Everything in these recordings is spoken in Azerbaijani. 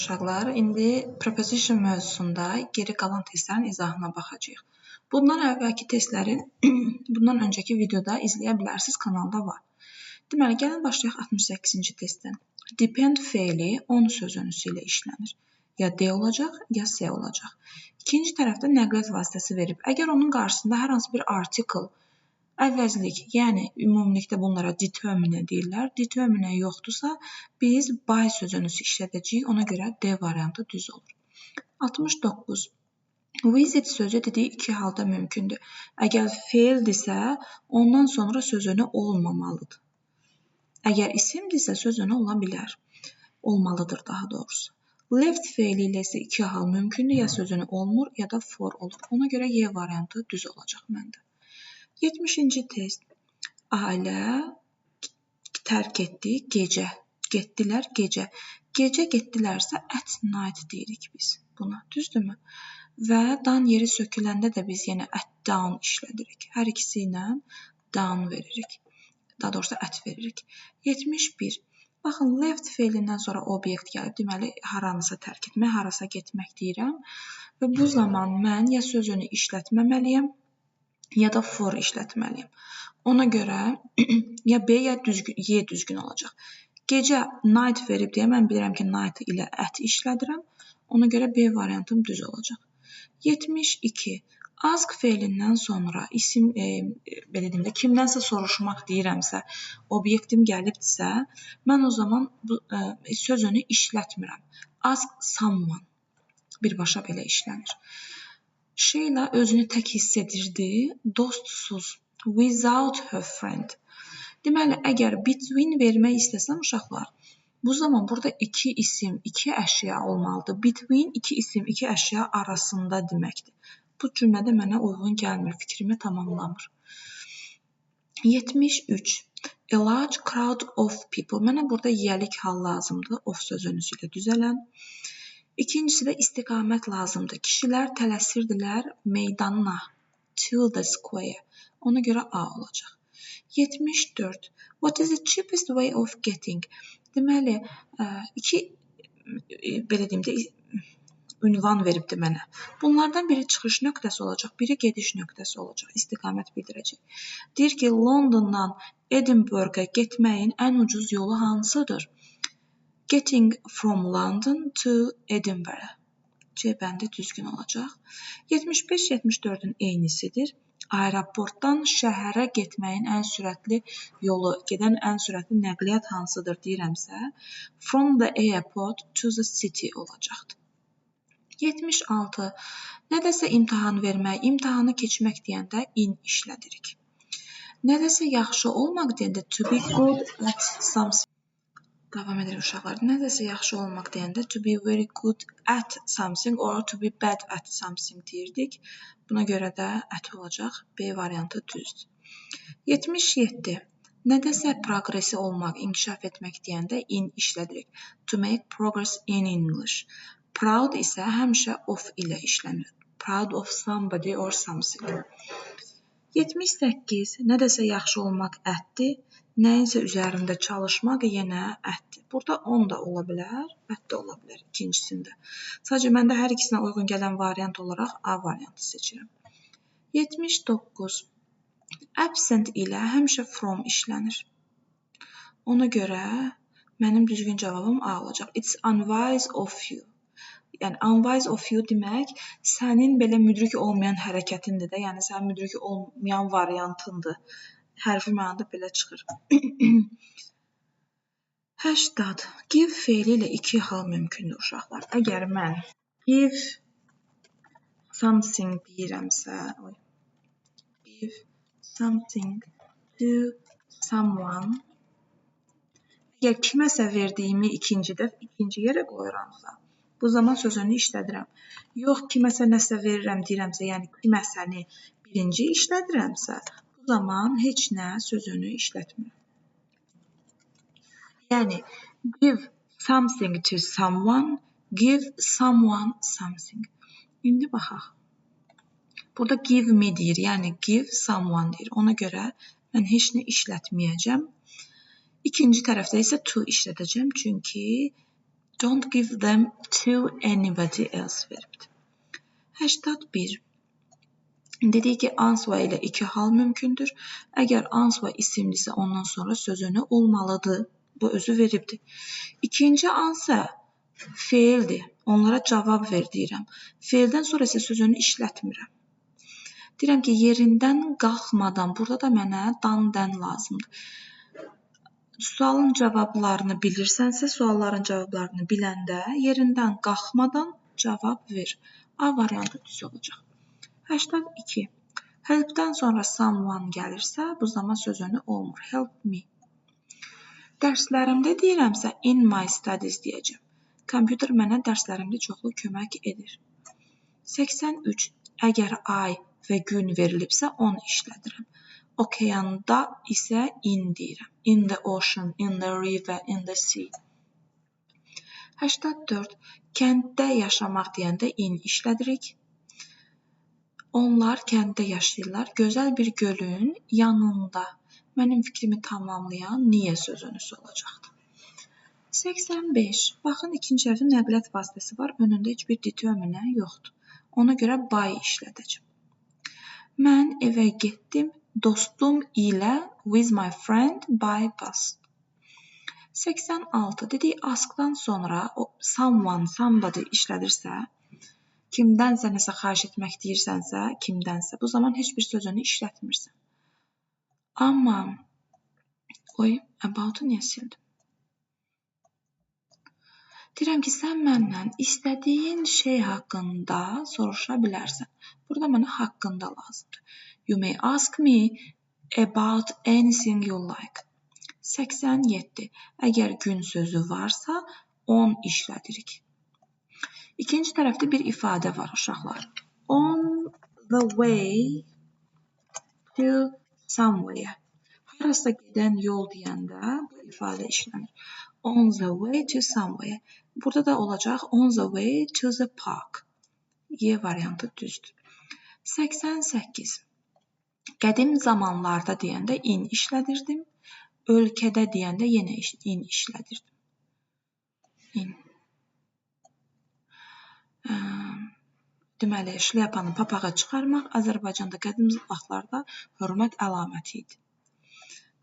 Uşaqlar, indi preposition mövzusunda geri qalan testlərin izahına baxacağıq. Bundan əvvəlki testləri bundan öncəki videoda izləyə bilərsiniz, kanalda var. Deməli, gəlin başlayaq 68-ci testdən. Depend feili on sözünüsü ilə işlənir. Ya D olacaq, ya S olacaq. İkinci tərəfdə nəqliyyat vasitəsi verib. Əgər onun qarşısında hər hansı bir article, əvəzlik, yəni ümumilikdə bunlara determine deyirlər. Determine yoxdursa, biz by sözünüzü işlədəcəyik. Ona görə D variantı düz olur. 69. Visit sözü dediyi iki halda mümkündür. Əgər feildirsə, ondan sonra sözünü olmamalıdır. Əgər isimdirsə, sözünü ola bilər. Olmalıdır daha doğrusu. Left feili ilə isə iki hal mümkündür. Ya sözünü olmur, ya da for olur. Ona görə Y variantı düz olacaq məndə. 70-ci test. Ailə tərk etdi gecə. Getdilər gecə. Gecə getdilərsə at night deyirik biz buna. Düzdürmü? Və dan yeri söküləndə də biz yenə at down işlədirik. Hər ikisi ilə down veririk. Daha doğrusu at veririk. 71. Baxın, left feilindən sonra obyekt gəlib. Deməli, haranısa tərk etmək, harasa getmək deyirəm. Və bu zaman mən ya sözünü işlətməməliyəm, ya da for işlətməliyim. Ona görə ya B, ya Y düzgün olacaq. Gecə night verib deyə mən bilirəm ki, night ilə at işlədirəm. Ona görə B variantım düz olacaq. 72. Ask feilindən sonra isim, belə deyim də, kimdənsə soruşmaq deyirəmsə, obyektim gəlibdirsə, mən o zaman bu sözünü işlətmirəm. Ask someone birbaşa belə işlənir. Şeyla özünü tək hiss edirdi, dostsuz, without her friend. Deməli, əgər between vermək istəsəm uşaqlar, bu zaman burada iki isim, iki əşya olmalıdır. Between iki isim, iki əşya arasında deməkdir. Bu cümlədə mənə uyğun gəlmir, fikrimi tamamlamır. 73. A large crowd of people. Mənə burada yiyəlik hal lazımdır, of sözünüzü ilə düzələn. İkincisi də istiqamət lazımdır. Kişilər tələsirdilər meydanına, to the square. Ona görə A olacaq. 74. What is the cheapest way of getting? Deməli, iki, belə deyim də, ünvan veribdir mənə. Bunlardan biri çıxış nöqtəsi olacaq, biri gediş nöqtəsi olacaq, istiqamət bildirəcək. Deyir ki, Londondan Edinburgha getməyin ən ucuz yolu hansıdır? Getting from London to Edinburgh. C bəndi düzgün olacaq. 75-74-ün eynisidir. Aeroportdan şəhərə getməyin ən sürətli yolu, gedən ən sürətli nəqliyyat hansıdır deyirəmsə, from the airport to the city olacaqdır. 76. Nədəsə imtahan vermək, imtahanı keçmək deyəndə in işlədirik. Nədəsə yaxşı olmaq deyəndə to be good at something. Davam edirik uşaqlar. Nədəsə yaxşı olmaq deyəndə to be very good at something or to be bad at something deyirdik. Buna görə də at olacaq. B variantı düzdür. 77. Nədəsə progresi olmaq, inkişaf etmək deyəndə in işlədirik. To make progress in English. Proud isə həmişə of ilə işlənir. Proud of somebody or something. 78. Nədəsə yaxşı olmaq ətdir. Nəyinsə üzərində çalışmaq yenə ətdir. Burada on da ola bilər, ət də ola bilər ikincisində. Sadəcə məndə hər ikisinə uyğun gələn variant olaraq A variantı seçirəm. 79. Absent ilə həmişə from işlənir. Ona görə mənim düzgün cavabım A olacaq. It's unwise of you. Yəni, unwise of you demək, sənin belə müdrik olmayan hərəkətindir də, yəni sənin müdrik olmayan variantındır. Hərfi mənada belə çıxır. 80. Give feili ilə iki hal mümkündür uşaqlar. Əgər mən give something deyirəmsə, give something to someone, əgər kiməsə verdiyimi ikinci yerə qoyuramsa, bu zaman sözünü işlədirəm. Yox, kiməsə nəsə verirəm deyirəmsə, yəni kiməsəni birinci işlədirəmsə, bu zaman heç nə sözünü işlətmirəm. Yəni, give something to someone, give someone something. İndi baxaq. Burada give me deyir, yəni give someone deyir. Ona görə mən heç nə işlətməyəcəm. İkinci tərəfdə isə to işlədəcəm, çünki Don't give them to anybody else veribdir. 81. Dedik ki answer ilə iki hal mümkündür. Əgər answer isimlisə ondan sonra sözünü olmalıdır. Bu özü veribdir. İkinci answer feildir. Onlara cavab ver deyirəm. Feildən sonra isə sözünü işlətmirəm. Deyirəm ki, yerindən qalxmadan, burada da mənə dan lazımdır. Sualın cavablarını bilirsənsə, sualların cavablarını biləndə yerindən qalxmadan cavab ver. A variantı düz olacaq. 82. Help'dən sonra someone gəlirsə, bu zaman sözünü olmur. Help me. Dərslərimdə deyirəmsə, in my studies deyəcəm. Kompüter mənə dərslərimdə çoxlu kömək edir. 83. Əgər ay və gün verilibsə, onu işlədirəm. Okeanda isə in deyirəm. In the ocean, in the river, in the sea. 84. Kənddə yaşamaq deyəndə in işlədirik. Onlar kənddə yaşayırlar. Gözəl bir gölün yanında. Mənim fikrimi tamamlayan niyə sözünüz olacaqdır. 85. Baxın, ikinci hərfin nəqliyyat vasitəsi var. Önündə heç bir determinə yoxdur. Ona görə by işlədəcəm. Mən evə getdim dostum ilə with my friend by bus. 86. Dedik, askdan sonra someone, somebody işlədirsə, kimdənsə nəsə xahiş etmək deyirsənsə, kimdənsə, bu zaman heç bir sözünü işlətmirsən. Amma, about-u niyə sildim? Deyirəm ki, sən məndən istədiyin şey haqqında soruşa bilərsən. Burada mənə haqqında lazımdır. You may ask me about anything you like. 87. Əgər gün sözü varsa, on işlədirik. İkinci tərəfdə bir ifadə var, uşaqlar. On the way to somewhere. Harasa gedən yol deyəndə bu ifadə işlənir. On the way to somewhere. Burada da olacaq on the way to the park. Y variantı düzdür. 88. Qədim zamanlarda deyəndə in işlədirdim. Ölkədə deyəndə yenə in işlədirdim. In. Deməli, şlyapanı papağa çıxarmaq Azərbaycanda qədim vaxtlarda hörmət əlaməti idi.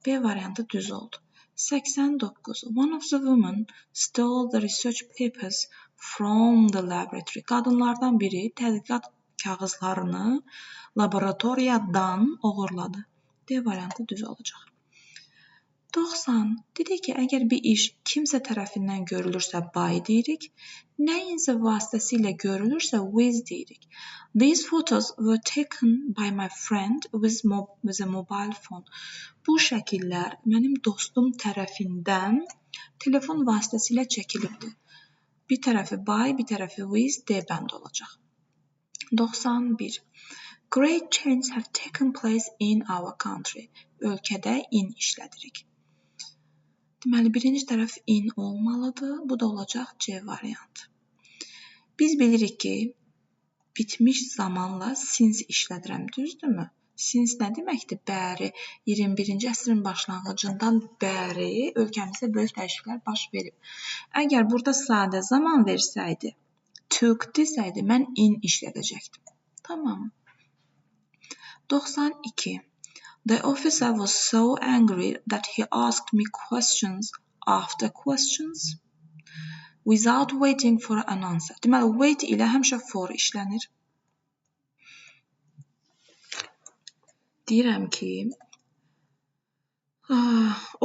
B variantı düz oldu. 89. One of the women stole the research papers from the laboratory. Qadınlardan biri tədqiqat kağızlarını laboratoriyadan oğurladı. D variantı düz olacaq. 90. Dedik ki, əgər bir iş kimsə tərəfindən görülürsə by deyirik, nəyinsə vasitəsilə görülürsə with deyirik. These photos were taken by my friend with a mobile phone. Bu şəkillər mənim dostum tərəfindən telefon vasitəsilə çəkilibdir. Bir tərəfi by, bir tərəfi with, D bənd olacaq. 91. Great changes have taken place in our country. Ölkədə in işlədirik. Deməli, birinci tərəf in olmalıdır. Bu da olacaq C variantı. Biz bilirik ki, bitmiş zamanla since işlədirəm, düzdürmü? Since nə deməkdir? Bəri, 21-ci əsrin başlanğıcından bəri ölkəmizdə böyük dəyişikliklər baş verib. Əgər burada sadə zaman versəydi, took desəydi, mən in işlədəcəkdim. Tamam. 92. The officer was so angry that he asked me questions after questions without waiting for an answer. Deməli, wait ilə həmişə for işlənir. Deyirəm ki,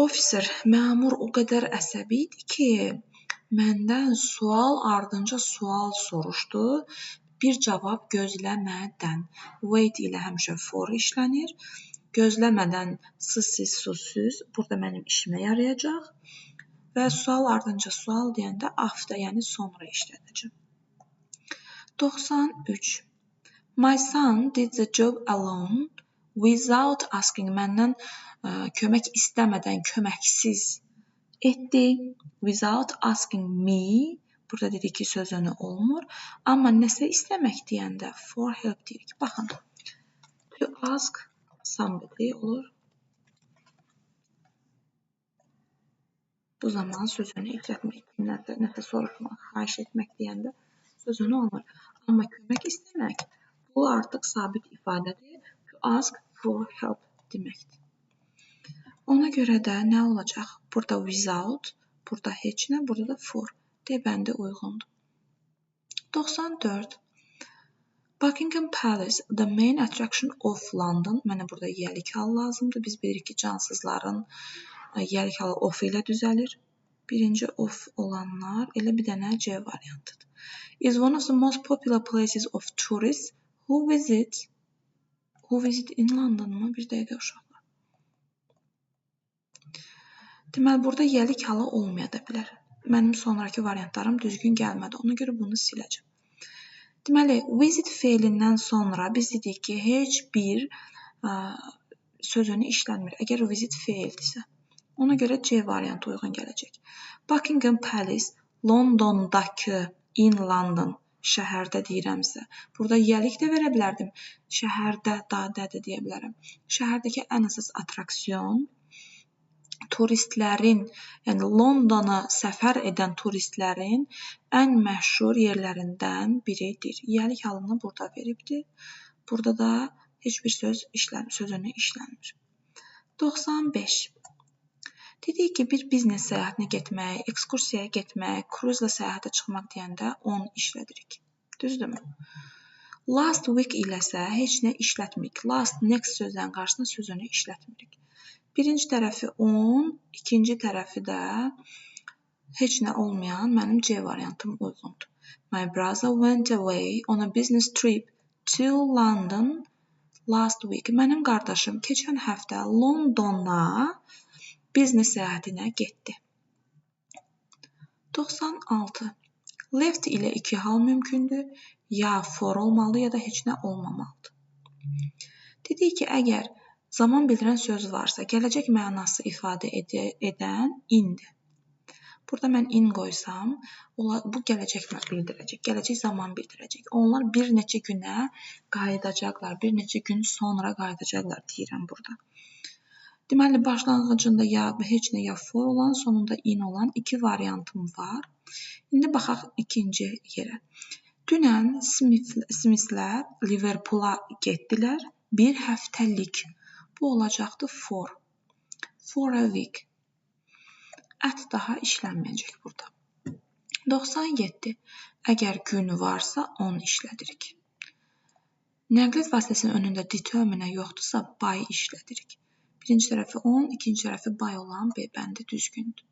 officer, məmur o qədər əsəbi idi ki, məndən sual ardınca sual soruşdu. Bir cavab gözləmədən. Wait ilə həmişə for işlənir. Gözləmədən sız, susuz, burada mənim işimə yarayacaq və sual ardınca sual deyəndə after, yəni sonra işlədəcəm. 93. My son did the job alone without asking. Məndən kömək istəmədən, köməksiz etdi. Without asking me. Burada dedik ki, sözünü olmur. Amma nəsə istəmək deyəndə for help deyirik. Baxın. To ask somebody olur. Bu zaman sözünü işlətmirik. Nəsə soruşmaq, xahiş etmək deyəndə sözünü almır. Amma kömək istəmək, bu artıq sabit ifadədir. To ask for help deməkdir. Ona görə də nə olacaq? Burada without, burada heç nə, burada da for. D bəndi uyğundur. 94. Buckingham Palace, the main attraction of London. Mənə burada yelik hal lazımdır. Biz bilirik ki, cansızların yelik halı of ilə düzəlir. Birinci of olanlar elə bir dənə C variantıdır. Is one of the most popular places of tourists who visit in London mı? Bir dəqiqə uşaqlar. Deməli, burada yelik halı olmaya da bilər. Mənim sonraki variantlarım düzgün gəlmədi. Ona görə bunu siləcəm. Deməli, visit feilindən sonra biz dedik ki, heç bir sözünü işlənmir. Əgər visit feildirsə. Ona görə C variantı uyğun gələcək. Buckingham Palace, Londondakı, in London, şəhərdə deyirəmsə. Burada yelik də verə bilərdim. Şəhərdə, da deyə bilərəm. Şəhərdəki ən əsas attraksiyon turistlərin, yəni Londona səfər edən turistlərin ən məşhur yerlərindən biridir. Yelik halını burada veribdir. Burada da heç bir sözünü işlənmir. 95. Dedik ki, bir biznes səyahətinə getmək, ekskursiyaya getmək, kruzla səyahətə çıxmaq deyəndə on işlədirik. Düzdürmü? Last week iləsə heç nə işlətmirik. Last, next sözlərin qarşısına sözünü işlətmirik. Birinci tərəfi on, ikinci tərəfi də heç nə olmayan mənim C variantım uyğundur. My brother went away on a business trip to London last week. Mənim qardaşım keçən həftə Londona biznes səyahətinə getdi. 96. Left ilə iki hal mümkündür. Ya for olmalı, ya da heç nə olmamalıdır. Dedik ki, əgər zaman bildirən söz varsa, gələcək mənası ifadə edən indir. Burada mən in qoysam, bu gələcək bildirəcək, gələcək zaman bildirəcək. Onlar bir neçə günə qayıdacaqlar, bir neçə gün sonra qayıdacaqlar deyirəm burada. Deməli, başlanğıcında ya heç nə, ya for olan, sonunda in olan iki variantım var. İndi baxaq ikinci yerə. Dünən Smithlər Liverpoola getdilər bir həftəlik. Bu olacaqdı for. For a week. At daha işlənməyəcək burada. 97. Əgər gün varsa, on işlədirik. Nəqliyyat vasitəsinin önündə determine yoxdursa, by işlədirik. Birinci tərəfi on, ikinci tərəfi by olan B bəndi düzgündür.